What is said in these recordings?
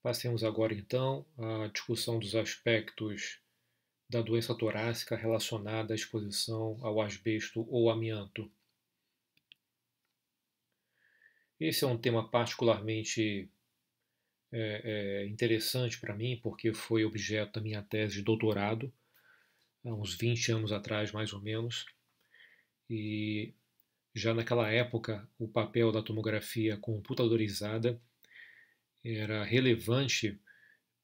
Passemos agora então à discussão dos aspectos da doença torácica relacionada à exposição ao asbesto ou amianto. Esse é um tema particularmente interessante para mim, porque foi objeto da minha tese de doutorado, há uns 20 anos atrás, mais ou menos, e já naquela época o papel da tomografia computadorizada era relevante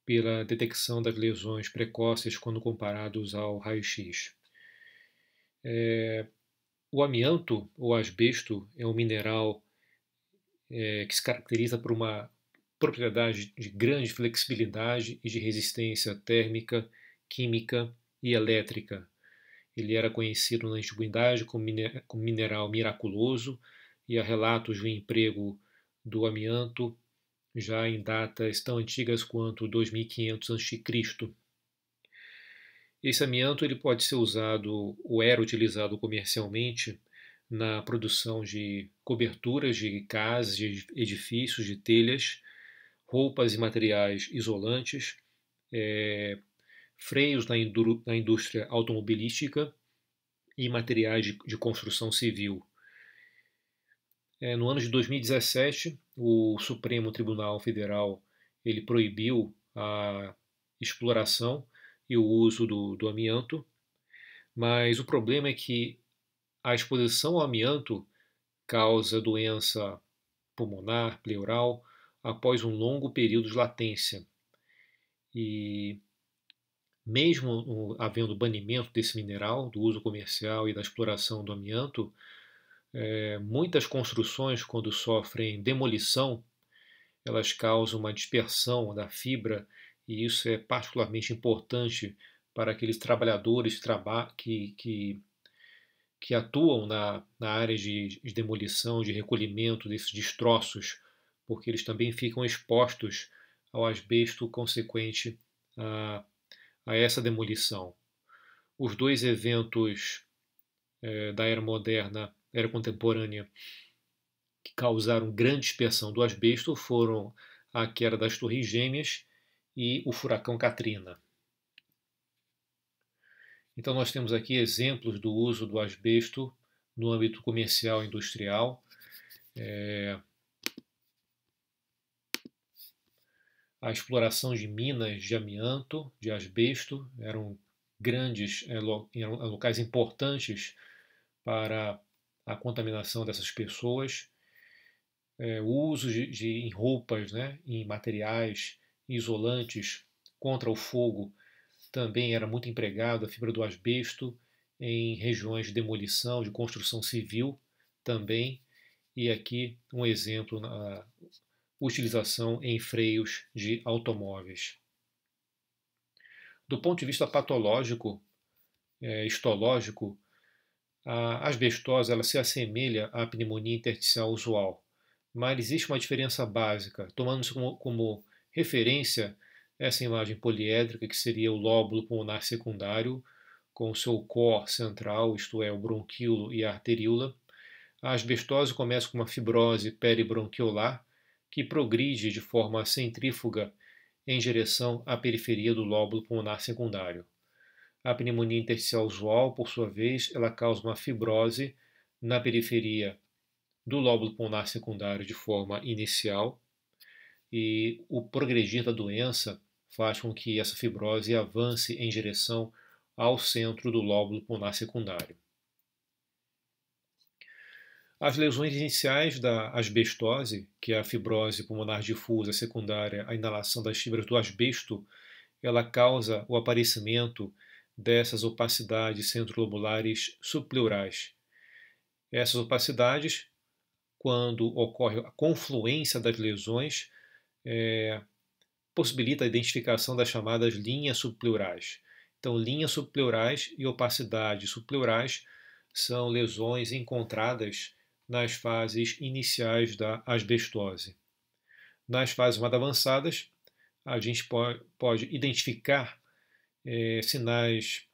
pela detecção das lesões precoces quando comparados ao raio-x. O amianto, ou asbesto, é um mineral que se caracteriza por uma propriedade de grande flexibilidade e de resistência térmica, química e elétrica. Ele era conhecido na antiguidade como mineral miraculoso e há relatos do emprego do amianto já em datas tão antigas quanto 2500 a.C. Esse amianto ele pode ser usado ou era utilizado comercialmente na produção de coberturas de casas, de edifícios, de telhas, roupas e materiais isolantes, freios na indústria automobilística e materiais de construção civil. No ano de 2017, o Supremo Tribunal Federal ele proibiu a exploração e o uso do amianto, mas o problema é que a exposição ao amianto causa doença pulmonar, pleural, após um longo período de latência. E mesmo havendo banimento desse mineral, do uso comercial e da exploração do amianto, muitas construções, quando sofrem demolição, elas causam uma dispersão da fibra, e isso é particularmente importante para aqueles trabalhadores que atuam na área de demolição, de recolhimento desses destroços, porque eles também ficam expostos ao asbesto consequente a essa demolição. Os dois eventos da era moderna, era contemporânea, que causaram grande dispersão do asbesto foram a queda das Torres Gêmeas e o furacão Katrina. Então nós temos aqui exemplos do uso do asbesto no âmbito comercial e industrial. A exploração de minas de amianto, de asbesto, eram grandes, eram locais importantes para a contaminação dessas pessoas. O uso em roupas, né, em materiais isolantes contra o fogo também era muito empregado, a fibra do asbesto, em regiões de demolição, de construção civil também, e aqui um exemplo na utilização em freios de automóveis. Do ponto de vista patológico, histológico, a asbestose ela se assemelha à pneumonia intersticial usual, mas existe uma diferença básica, tomando-se como referência essa imagem poliédrica, que seria o lóbulo pulmonar secundário, com o seu core central, isto é, o bronquíolo e a arteríola. A asbestose começa com uma fibrose peribronquiolar, que progride de forma centrífuga em direção à periferia do lóbulo pulmonar secundário. A pneumonia intersticial usual, por sua vez, ela causa uma fibrose na periferia do lóbulo pulmonar secundário de forma inicial, e o progredir da doença faz com que essa fibrose avance em direção ao centro do lóbulo pulmonar secundário. As lesões iniciais da asbestose, que é a fibrose pulmonar difusa secundária à inalação das fibras do asbesto, ela causa o aparecimento dessas opacidades centrolobulares subpleurais. Essas opacidades, quando ocorre a confluência das lesões, possibilita a identificação das chamadas linhas subpleurais. Então, linhas subpleurais e opacidades subpleurais são lesões encontradas nas fases iniciais da asbestose. Nas fases mais avançadas, a gente pode identificar sinais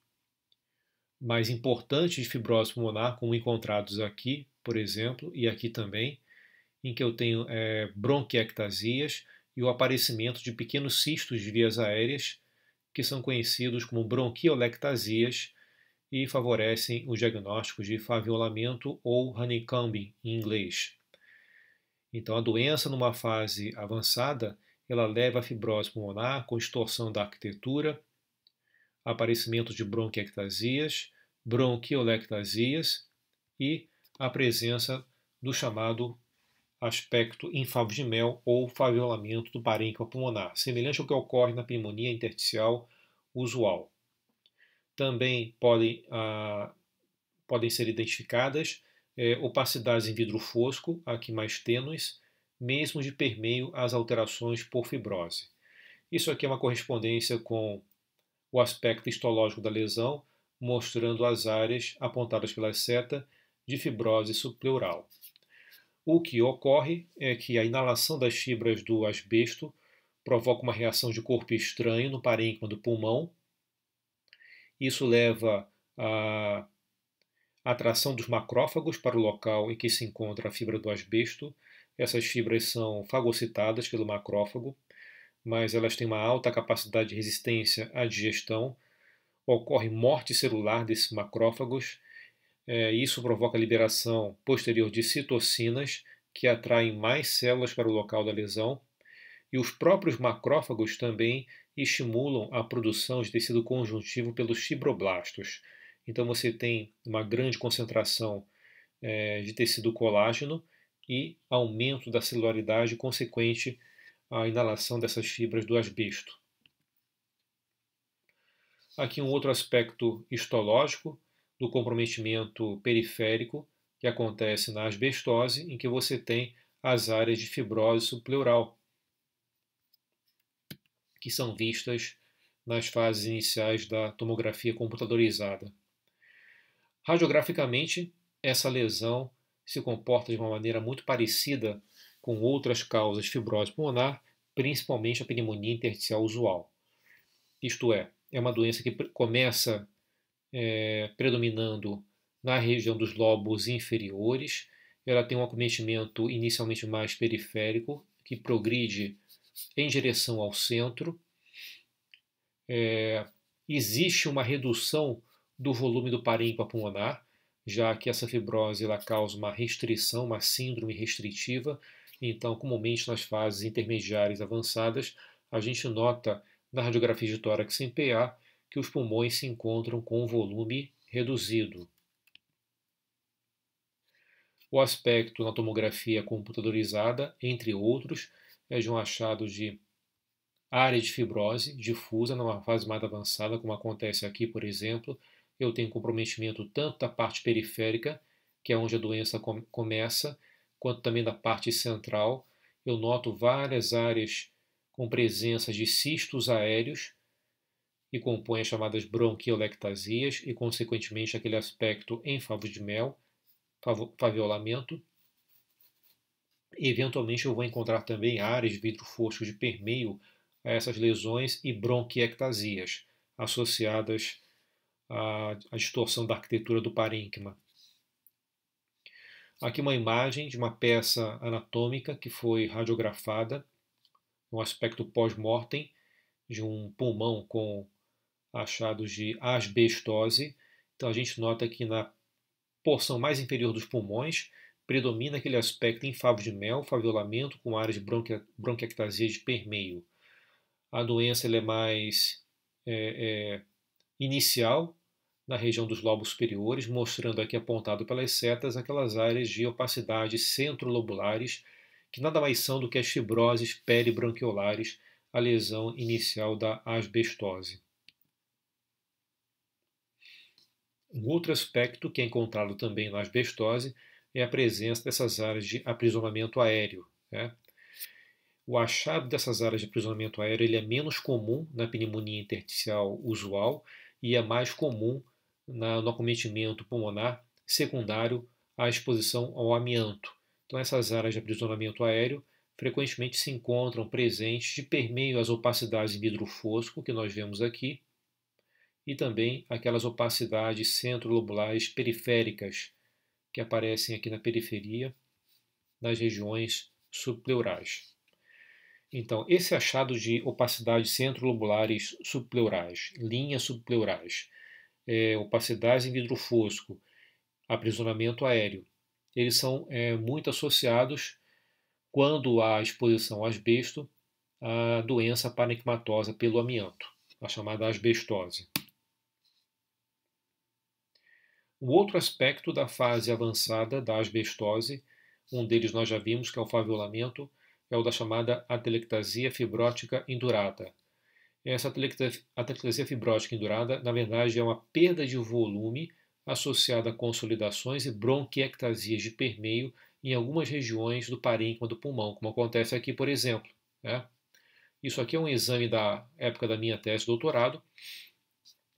mais importantes de fibrose pulmonar, como encontrados aqui, por exemplo, e aqui também, em que eu tenho bronquiectasias, e o aparecimento de pequenos cistos de vias aéreas, que são conhecidos como bronquiolectasias e favorecem os diagnósticos de faviolamento ou honeycombing em inglês. Então, a doença numa fase avançada, ela leva a fibrose pulmonar com distorção da arquitetura, aparecimento de bronquiectasias, bronquiolectasias e a presença do chamado aspecto infavo de mel ou faviolamento do parênquima pulmonar, semelhante ao que ocorre na pneumonia intersticial usual. Também podem ser identificadas opacidades em vidro fosco, aqui mais tênues, mesmo de permeio às alterações por fibrose. Isso aqui é uma correspondência com o aspecto histológico da lesão, mostrando as áreas apontadas pela seta de fibrose subpleural. O que ocorre é que a inalação das fibras do asbesto provoca uma reação de corpo estranho no parênquima do pulmão. Isso leva à atração dos macrófagos para o local em que se encontra a fibra do asbesto. Essas fibras são fagocitadas pelo macrófago, mas elas têm uma alta capacidade de resistência à digestão. Ocorre morte celular desses macrófagos. Isso provoca a liberação posterior de citocinas, que atraem mais células para o local da lesão. E os próprios macrófagos também estimulam a produção de tecido conjuntivo pelos fibroblastos. Então você tem uma grande concentração de tecido colágeno e aumento da celularidade consequente à inalação dessas fibras do asbesto. Aqui um outro aspecto histológico do comprometimento periférico que acontece na asbestose, em que você tem as áreas de fibrose subpleural, que são vistas nas fases iniciais da tomografia computadorizada. Radiograficamente, essa lesão se comporta de uma maneira muito parecida com outras causas de fibrose pulmonar, principalmente a pneumonia intersticial usual. Isto é uma doença que começa predominando na região dos lobos inferiores. Ela tem um acometimento inicialmente mais periférico, que progride em direção ao centro. Existe uma redução do volume do parênquima pulmonar, já que essa fibrose ela causa uma restrição, uma síndrome restritiva. Então, comumente nas fases intermediárias avançadas, a gente nota na radiografia de tórax em PA que os pulmões se encontram com volume reduzido. O aspecto na tomografia computadorizada, entre outros, é de um achado de área de fibrose difusa numa fase mais avançada, como acontece aqui, por exemplo. Eu tenho comprometimento tanto da parte periférica, que é onde a doença começa, quanto também da parte central. Eu noto várias áreas com presença de cistos aéreos, e compõem as chamadas bronquiolectasias e, consequentemente, aquele aspecto em favos de mel, faviolamento. E, eventualmente, eu vou encontrar também áreas de vidro fosco de permeio a essas lesões e bronquiectasias, associadas à distorção da arquitetura do parênquima. Aqui uma imagem de uma peça anatômica que foi radiografada, um aspecto pós-mortem de um pulmão com achados de asbestose. Então a gente nota que na porção mais inferior dos pulmões predomina aquele aspecto em favo de mel, faviolamento com áreas de bronquiectasia de permeio. A doença é mais inicial na região dos lobos superiores, mostrando aqui apontado pelas setas aquelas áreas de opacidade centrolobulares, que nada mais são do que as fibroses peribronquiolares, a lesão inicial da asbestose. Um outro aspecto que é encontrado também na asbestose é a presença dessas áreas de aprisionamento aéreo. O achado dessas áreas de aprisionamento aéreo ele é menos comum na pneumonia intersticial usual e é mais comum no acometimento pulmonar secundário à exposição ao amianto. Então essas áreas de aprisionamento aéreo frequentemente se encontram presentes de permeio às opacidades em vidro fosco que nós vemos aqui, e também aquelas opacidades centrolobulares periféricas que aparecem aqui na periferia, nas regiões subpleurais. Então, esse achado de opacidades centrolobulares subpleurais, linhas subpleurais, opacidades em vidro fosco, aprisionamento aéreo, eles são muito associados, quando há exposição a asbesto, à doença parenquimatosa pelo amianto, a chamada asbestose. O outro aspecto da fase avançada da asbestose, um deles nós já vimos, que é o faviolamento, é o da chamada atelectasia fibrótica indurata. Essa atelectasia fibrótica indurada, na verdade, é uma perda de volume associada a consolidações e bronquiectasias de permeio em algumas regiões do parênquima do pulmão, como acontece aqui, por exemplo. Né? Isso aqui é um exame da época da minha tese de doutorado.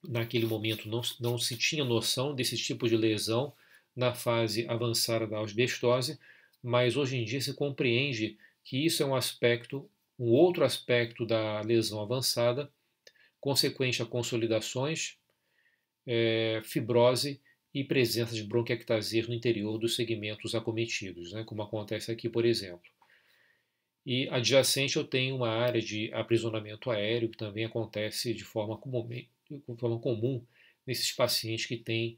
Naquele momento não se tinha noção desse tipo de lesão na fase avançada da asbestose, mas hoje em dia se compreende que isso é um outro aspecto da lesão avançada, consequente a consolidações, fibrose e presença de bronquiectasias no interior dos segmentos acometidos, né, como acontece aqui, por exemplo. E adjacente eu tenho uma área de aprisionamento aéreo, que também acontece de forma comum nesses pacientes que têm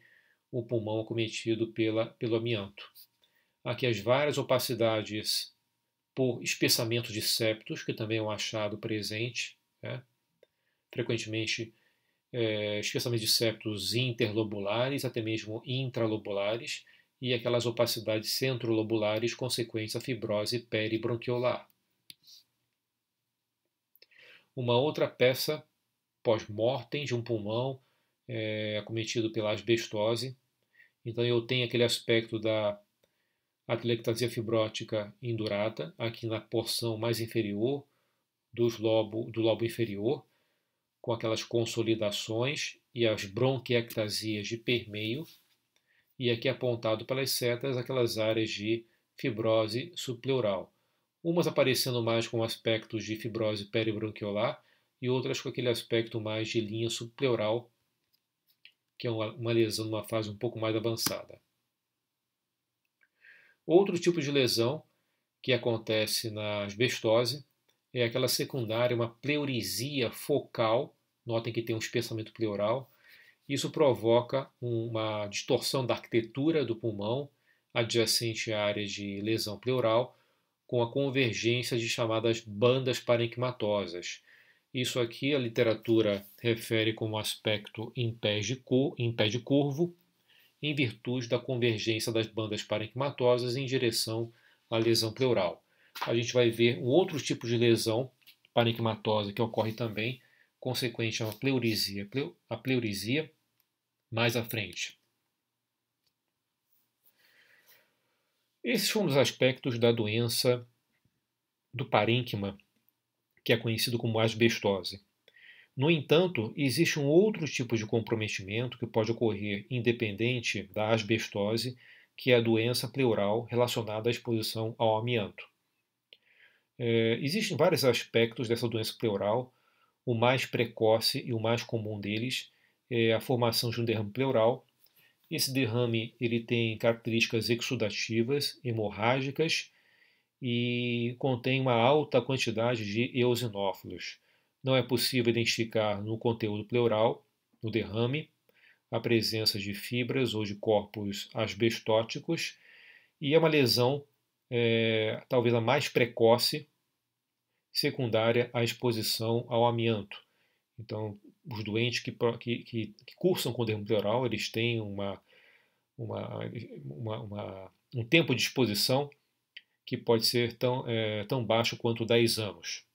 o pulmão acometido pelo amianto. Aqui as várias opacidades por espessamento de septos, que também é um achado presente, né? Frequentemente espessamento de septos interlobulares, até mesmo intralobulares, e aquelas opacidades centrolobulares consequentes à fibrose peribronquiolar. Uma outra peça pós-mortem de um pulmão acometido pela asbestose. Então eu tenho aquele aspecto da atelectasia fibrótica indurata, aqui na porção mais inferior do lobo inferior, com aquelas consolidações e as bronquiectasias de permeio, e aqui apontado pelas setas aquelas áreas de fibrose subpleural. Umas aparecendo mais com aspectos de fibrose peribronquiolar e outras com aquele aspecto mais de linha subpleural, que é uma lesão numa fase um pouco mais avançada. Outro tipo de lesão que acontece na asbestose é aquela secundária, uma pleurisia focal. Notem que tem um espessamento pleural. Isso provoca uma distorção da arquitetura do pulmão adjacente à área de lesão pleural, com a convergência de chamadas bandas parenquimatosas. Isso aqui a literatura refere como aspecto em pé de curvo, em virtude da convergência das bandas parenquimatosas em direção à lesão pleural. A gente vai ver um outro tipo de lesão parenquimatosa que ocorre também, consequente a pleurisia mais à frente. Esses são os aspectos da doença do parênquima, que é conhecido como asbestose. No entanto, existe um outro tipo de comprometimento que pode ocorrer independente da asbestose, que é a doença pleural relacionada à exposição ao amianto. Existem vários aspectos dessa doença pleural. O mais precoce e o mais comum deles é a formação de um derrame pleural. Esse derrame ele tem características exudativas, hemorrágicas e contém uma alta quantidade de eosinófilos. Não é possível identificar no conteúdo pleural, no derrame, a presença de fibras ou de corpos asbestóticos, e é uma lesão, talvez a mais precoce, secundária à exposição ao amianto. Então, os doentes que cursam com derrame pleural, eles têm um tempo de exposição que pode ser tão baixo quanto 10 anos.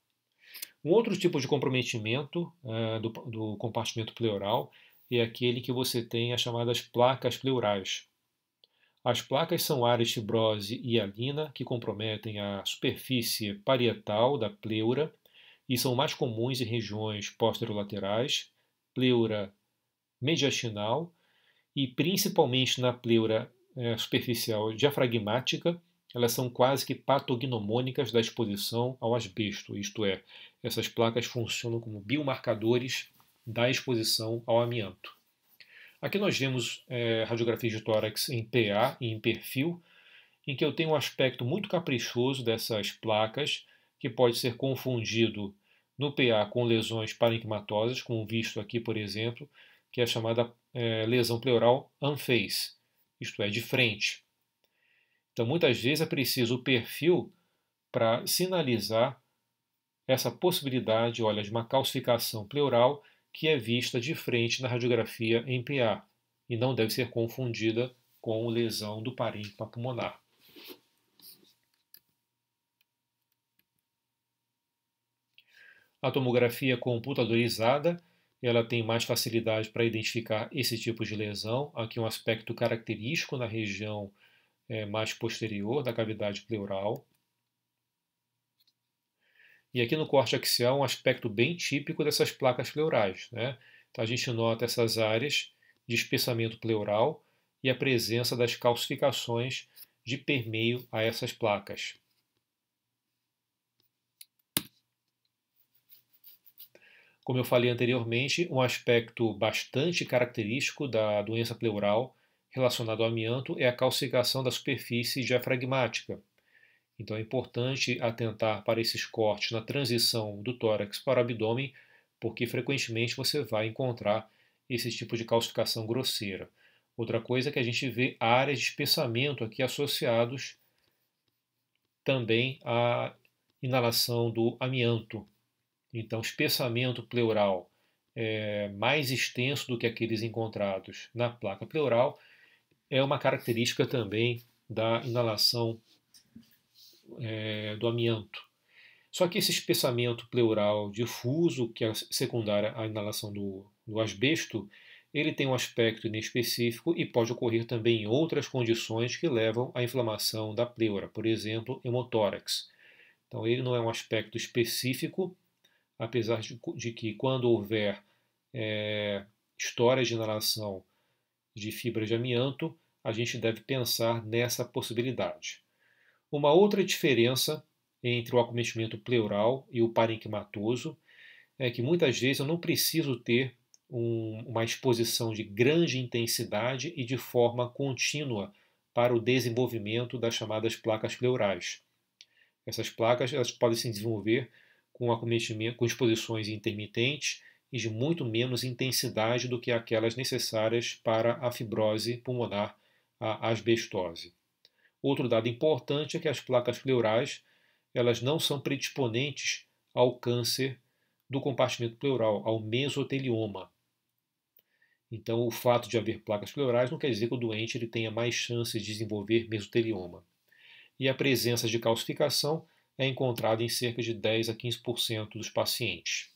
Um outro tipo de comprometimento do compartimento pleural é aquele que você tem as chamadas placas pleurais. As placas são áreas de fibrose hialina que comprometem a superfície parietal da pleura e são mais comuns em regiões posterolaterais, pleura mediastinal e principalmente na pleura superficial diafragmática. Elas são quase que patognomônicas da exposição ao asbesto, isto é, essas placas funcionam como biomarcadores da exposição ao amianto. Aqui nós vemos radiografias de tórax em PA e em perfil, em que eu tenho um aspecto muito caprichoso dessas placas, que pode ser confundido no PA com lesões parenquimatosas, como visto aqui, por exemplo, que é a chamada lesão pleural unface, isto é, de frente. Então, muitas vezes é preciso o perfil para sinalizar essa possibilidade, olha, de uma calcificação pleural que é vista de frente na radiografia em PA e não deve ser confundida com lesão do parênquima pulmonar. A tomografia computadorizada, ela tem mais facilidade para identificar esse tipo de lesão. Aqui um aspecto característico na região mais posterior da cavidade pleural. E aqui no corte axial um aspecto bem típico dessas placas pleurais, né? Então a gente nota essas áreas de espessamento pleural e a presença das calcificações de permeio a essas placas. Como eu falei anteriormente, um aspecto bastante característico da doença pleural relacionado ao amianto é a calcificação da superfície diafragmática. Então é importante atentar para esses cortes na transição do tórax para o abdômen, porque frequentemente você vai encontrar esse tipo de calcificação grosseira. Outra coisa é que a gente vê áreas de espessamento aqui associados também à inalação do amianto. Então, espessamento pleural mais extenso do que aqueles encontrados na placa pleural é uma característica também da inalação do amianto. Só que esse espessamento pleural difuso, que é secundário à inalação do asbesto, ele tem um aspecto inespecífico e pode ocorrer também em outras condições que levam à inflamação da pleura, por exemplo, hemotórax. Então, ele não é um aspecto específico, apesar de que quando houver histórias de inalação de fibras de amianto, a gente deve pensar nessa possibilidade. Uma outra diferença entre o acometimento pleural e o parenquimatoso é que muitas vezes eu não preciso ter uma exposição de grande intensidade e de forma contínua para o desenvolvimento das chamadas placas pleurais. Essas placas elas podem se desenvolver com acometimento, com exposições intermitentes e de muito menos intensidade do que aquelas necessárias para a fibrose pulmonar, a asbestose. Outro dado importante é que as placas pleurais elas não são predisponentes ao câncer do compartimento pleural, ao mesotelioma. Então, o fato de haver placas pleurais não quer dizer que o doente ele tenha mais chances de desenvolver mesotelioma. E a presença de calcificação é encontrada em cerca de 10 a 15% dos pacientes.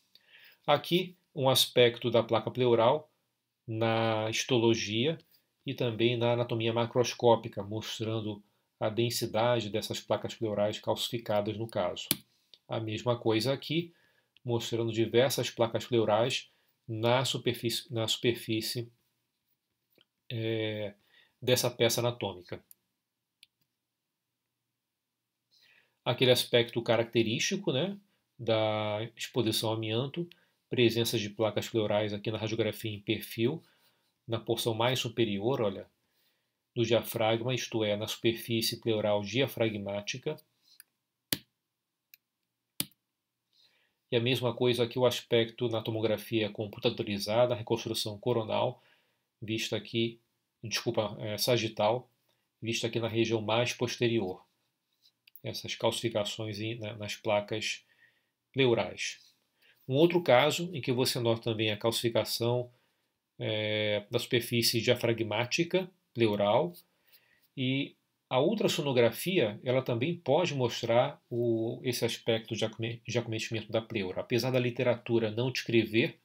Aqui, um aspecto da placa pleural na histologia e também na anatomia macroscópica, mostrando a densidade dessas placas pleurais calcificadas no caso. A mesma coisa aqui, mostrando diversas placas pleurais na superfície dessa peça anatômica. Aquele aspecto característico, né, da exposição ao amianto, presença de placas pleurais aqui na radiografia em perfil, na porção mais superior, olha, do diafragma, isto é, na superfície pleural diafragmática. E a mesma coisa aqui o aspecto na tomografia computadorizada, reconstrução coronal, vista aqui, sagital, vista aqui na região mais posterior. Essas calcificações nas placas pleurais. Um outro caso em que você nota também a calcificação da superfície diafragmática pleural e a ultrassonografia ela também pode mostrar esse aspecto de acometimento da pleura. Apesar da literatura não descrever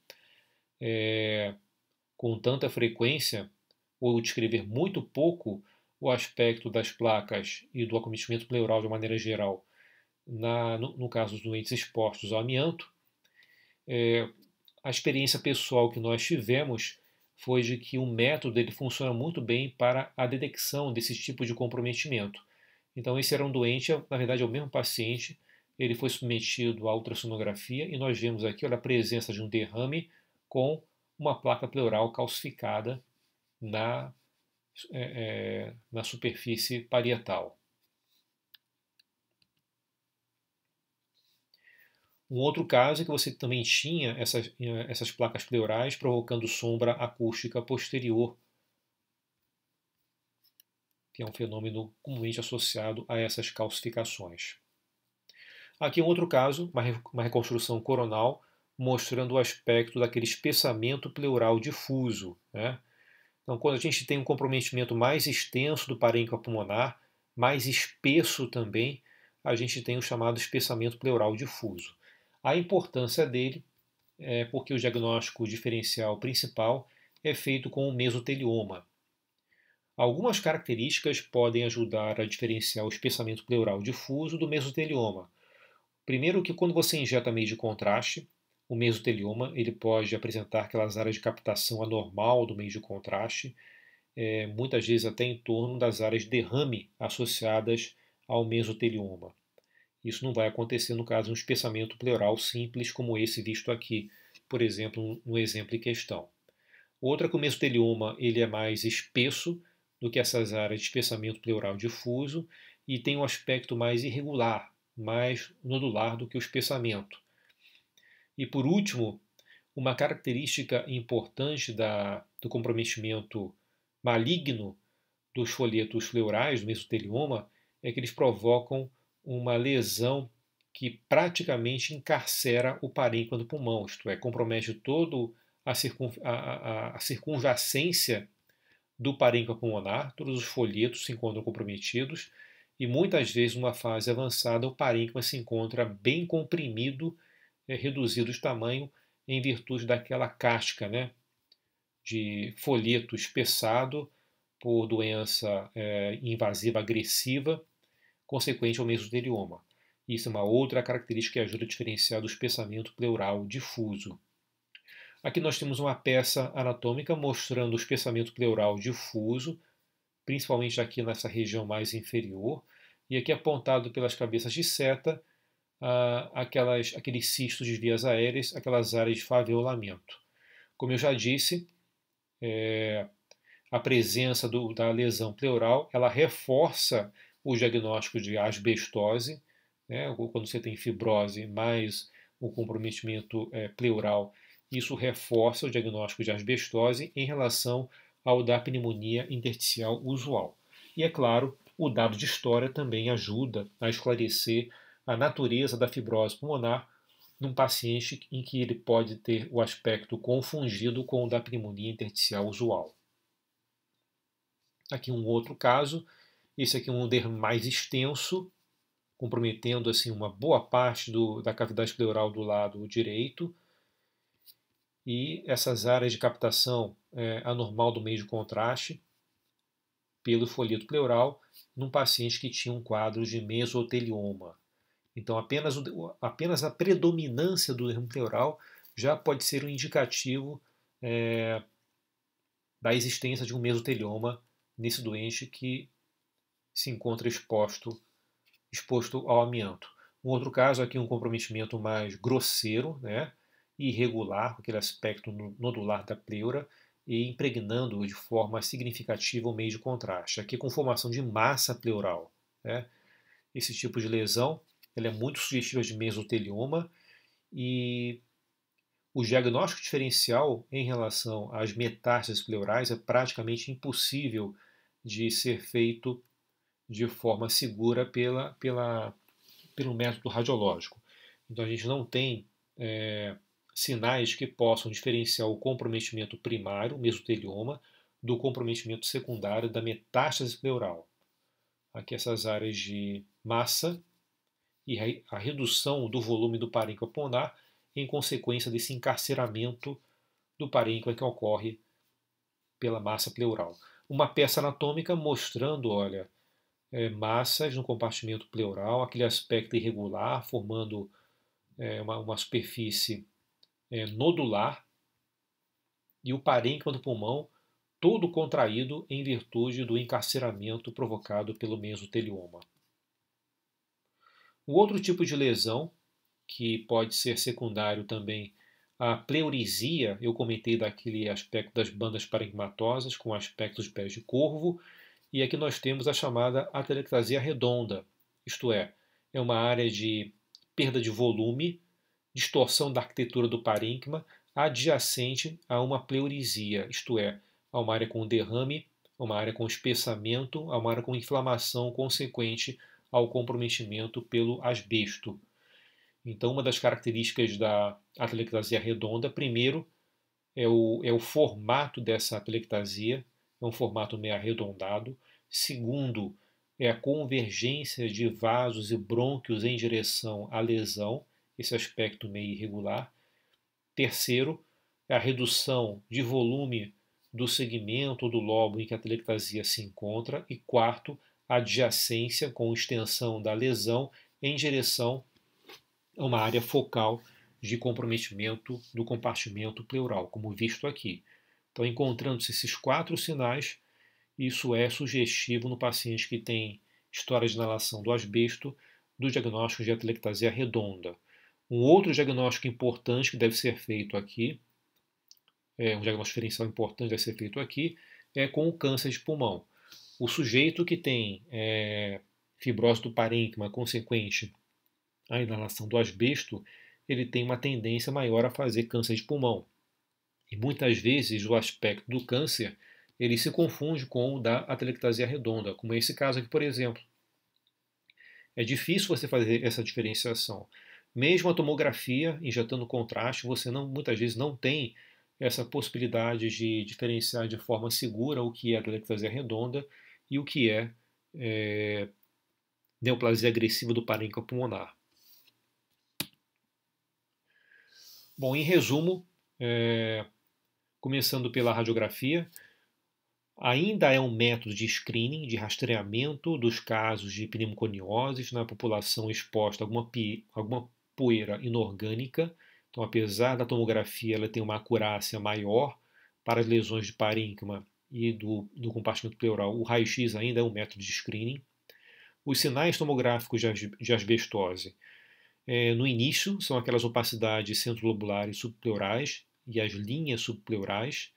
com tanta frequência ou descrever muito pouco o aspecto das placas e do acometimento pleural de maneira geral, no caso dos doentes expostos ao amianto, a experiência pessoal que nós tivemos foi de que o método ele funciona muito bem para a detecção desse tipo de comprometimento. Então esse era um doente, na verdade é o mesmo paciente, ele foi submetido à ultrassonografia e nós vemos aqui olha, a presença de um derrame com uma placa pleural calcificada na superfície parietal. Um outro caso é que você também tinha essas placas pleurais provocando sombra acústica posterior, que é um fenômeno comumente associado a essas calcificações. Aqui um outro caso, uma reconstrução coronal, mostrando o aspecto daquele espessamento pleural difuso, né? Então, quando a gente tem um comprometimento mais extenso do parênquima pulmonar, mais espesso também, a gente tem o chamado espessamento pleural difuso. A importância dele é porque o diagnóstico diferencial principal é feito com o mesotelioma. Algumas características podem ajudar a diferenciar o espessamento pleural difuso do mesotelioma. Primeiro que quando você injeta meio de contraste, o mesotelioma ele pode apresentar aquelas áreas de captação anormal do meio de contraste, muitas vezes até em torno das áreas de derrame associadas ao mesotelioma. Isso não vai acontecer no caso de um espessamento pleural simples como esse visto aqui, por exemplo, no exemplo em questão. Outra que o mesotelioma ele é mais espesso do que essas áreas de espessamento pleural difuso e tem um aspecto mais irregular, mais nodular do que o espessamento. E por último, uma característica importante do comprometimento maligno dos folhetos pleurais, do mesotelioma, é que eles provocam uma lesão que praticamente encarcera o parênquima do pulmão, isto é, compromete todo a circunjacência do parênquima pulmonar, todos os folhetos se encontram comprometidos e muitas vezes numa fase avançada o parênquima se encontra bem comprimido, reduzido de tamanho em virtude daquela casca, né, de folheto espessado por doença invasiva agressiva consequente ao mesotelioma. Isso é uma outra característica que ajuda a diferenciar do espessamento pleural difuso. Aqui nós temos uma peça anatômica mostrando o espessamento pleural difuso, principalmente aqui nessa região mais inferior, e aqui apontado pelas cabeças de seta, aqueles cistos de vias aéreas, aquelas áreas de faviolamento. Como eu já disse, a presença da lesão pleural, ela reforça o diagnóstico de asbestose, né? Quando você tem fibrose mais o comprometimento pleural, isso reforça o diagnóstico de asbestose em relação ao da pneumonia intersticial usual. E é claro, o dado de história também ajuda a esclarecer a natureza da fibrose pulmonar num paciente em que ele pode ter o aspecto confundido com o da pneumonia intersticial usual. Aqui um outro caso, esse aqui é um derrame mais extenso, comprometendo assim uma boa parte da cavidade pleural do lado direito, e essas áreas de captação anormal do meio de contraste pelo folheto pleural num paciente que tinha um quadro de mesotelioma. Então apenas a predominância do derrame pleural já pode ser um indicativo da existência de um mesotelioma nesse doente que se encontra exposto ao amianto. Um outro caso aqui, um comprometimento mais grosseiro, né, irregular, com aquele aspecto nodular da pleura e impregnando de forma significativa o meio de contraste. Aqui com formação de massa pleural. Né. Esse tipo de lesão ela é muito sugestiva de mesotelioma e o diagnóstico diferencial em relação às metástases pleurais é praticamente impossível de ser feito de forma segura pelo método radiológico. Então a gente não tem sinais que possam diferenciar o comprometimento primário, o mesotelioma, do comprometimento secundário da metástase pleural. Aqui essas áreas de massa e a redução do volume do parênquima pulmonar em consequência desse encarceramento do parênquima que ocorre pela massa pleural. Uma peça anatômica mostrando, olha, massas no compartimento pleural, aquele aspecto irregular, formando uma superfície nodular, e o parênquima do pulmão todo contraído em virtude do encarceramento provocado pelo mesotelioma. O outro tipo de lesão, que pode ser secundário também à pleurisia, eu comentei daquele aspecto das bandas parenquimatosas com aspectos de pés de corvo, e aqui nós temos a chamada atelectasia redonda, isto é uma área de perda de volume distorção da arquitetura do parênquima adjacente a uma pleurisia, isto é, a uma área com derrame, a uma área com espessamento, a uma área com inflamação consequente ao comprometimento pelo asbesto. Então, uma das características da atelectasia redonda, primeiro, é o formato dessa atelectasia, é um formato meio arredondado. Segundo, é a convergência de vasos e brônquios em direção à lesão, esse aspecto meio irregular. Terceiro, é a redução de volume do segmento ou do lobo em que a atelectasia se encontra. E quarto, a adjacência com extensão da lesão em direção a uma área focal de comprometimento do compartimento pleural, como visto aqui. Então, encontrando-se esses 4 sinais, isso é sugestivo no paciente que tem história de inalação do asbesto, do diagnóstico de atelectasia redonda. Um outro diagnóstico importante que deve ser feito aqui, um diagnóstico diferencial importante deve ser feito aqui, é com o câncer de pulmão. O sujeito que tem fibrose do parênquima consequente à inalação do asbesto, ele tem uma tendência maior a fazer câncer de pulmão. E muitas vezes o aspecto do câncer ele se confunde com o da atelectasia redonda, como é esse caso aqui, por exemplo. É difícil você fazer essa diferenciação. Mesmo a tomografia, injetando contraste, você muitas vezes não tem essa possibilidade de diferenciar de forma segura o que é atelectasia redonda e o que é neoplasia agressiva do parênquima pulmonar. Bom, em resumo, começando pela radiografia, ainda é um método de screening, de rastreamento dos casos de pneumoconioses na população exposta a alguma poeira inorgânica. Então, apesar da tomografia ela tem uma acurácia maior para as lesões de parênquima e do compartimento pleural, o raio-x ainda é um método de screening. Os sinais tomográficos de asbestose, no início, são aquelas opacidades centrolobulares subpleurais e as linhas subpleurais,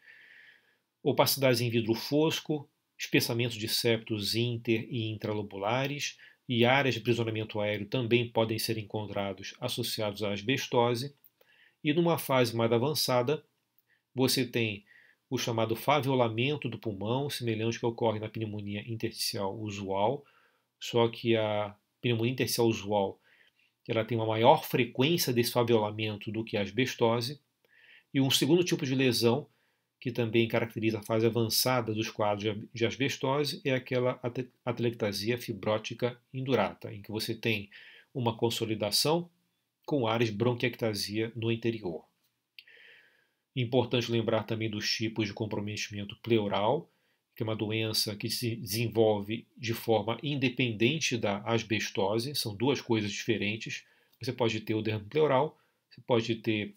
opacidades em vidro fosco, espessamento de septos inter e intralobulares e áreas de aprisionamento aéreo também podem ser encontrados associados à asbestose. E numa fase mais avançada, você tem o chamado faviolamento do pulmão, semelhante ao que ocorre na pneumonia intersticial usual, só que a pneumonia intersticial usual ela tem uma maior frequência desse faviolamento do que a asbestose. E um segundo tipo de lesão, que também caracteriza a fase avançada dos quadros de asbestose, é aquela atelectasia fibrótica indurata, em que você tem uma consolidação com áreas de bronquiectasia no interior. Importante lembrar também dos tipos de comprometimento pleural, que é uma doença que se desenvolve de forma independente da asbestose, são duas coisas diferentes. Você pode ter o derrame pleural, você pode ter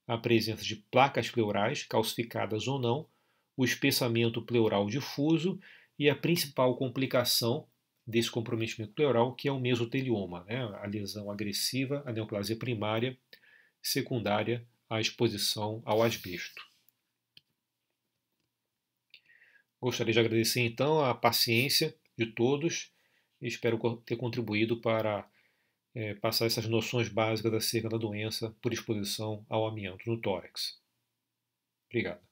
a presença de placas pleurais, calcificadas ou não, o espessamento pleural difuso e a principal complicação desse comprometimento pleural, que é o mesotelioma, a lesão agressiva, a neoplasia primária, secundária à exposição ao asbesto. Gostaria de agradecer então a paciência de todos e espero ter contribuído para passar essas noções básicas acerca da doença por exposição ao amianto no tórax. Obrigado.